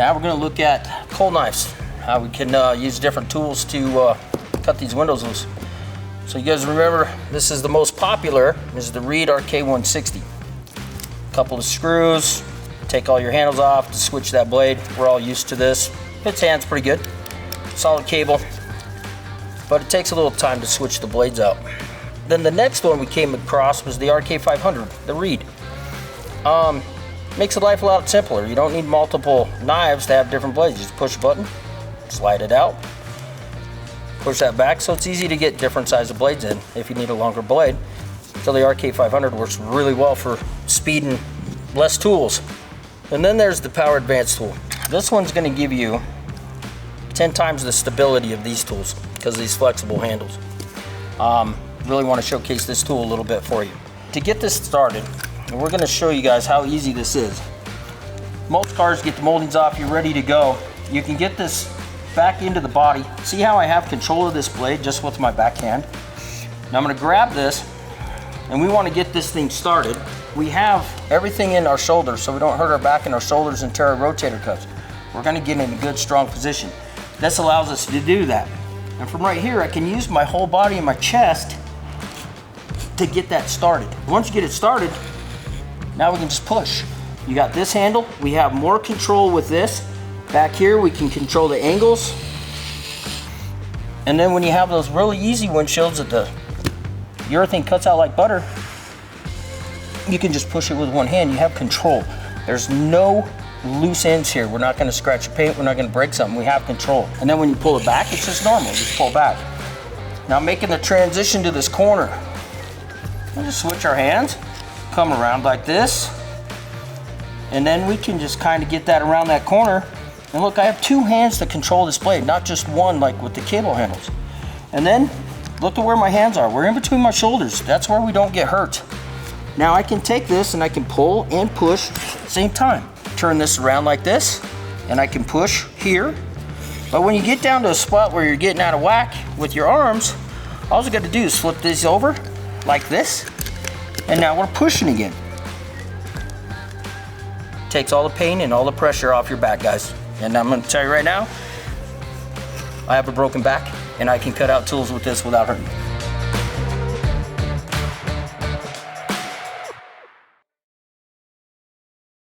Now we're going to look at cold knives, how we can use different tools to cut these windows loose. So you guys remember, this is the most popular, this is the Reed RK160. Couple of screws, take all your handles off to switch that blade. We're all used to this. Fits hands pretty good. Solid cable, but it takes a little time to switch the blades out. Then the next one we came across was the RK500, the Reed. Makes the life a lot simpler. You don't need multiple knives to have different blades. You just push a button, slide it out, push that back, so it's easy to get different size of blades in if you need a longer blade. So the RK500 works really well for speed and less tools. And then there's the Power Advanced tool. This one's going to give you 10 times the stability of these tools because of these flexible handles. Really want to showcase this tool a little bit for you. To get this started, we're going to show you guys how easy this is. Most cars get the moldings off, you're ready to go. You can get this back into the body. See how I have control of this blade just with my backhand? Now I'm going to grab this, and we want to get this thing started. We have everything in our shoulders so we don't hurt our back and our shoulders and tear our rotator cuffs. We're going to get in a good strong position. This allows us to do that. And from right here I can use my whole body and my chest to get that started. Once you get it started, now we can just push. You got this handle, we have more control with this. Back here we can control the angles. And then when you have those really easy windshields that the urethane cuts out like butter, you can just push it with one hand. You have control. There's no loose ends here. We're not going to scratch the paint. We're not going to break something. We have control. And then when you pull it back, it's just normal. Just pull back. Now making the transition to this corner. We'll just switch our hands, come around like this, and then we can just kind of get that around that corner. And look, I have two hands to control this blade, not just one like with the cable handles. And then look at where my hands are. We're in between my shoulders. That's where we don't get hurt. Now I can take this and I can pull and push at the same time. Turn this around like this, and I can push here. But when you get down to a spot where you're getting out of whack with your arms, all you got to do is flip this over like this, and now we're pushing again. Takes all the pain and all the pressure off your back, guys. And I'm going to tell you right now, I have a broken back, and I can cut out tools with this without hurting.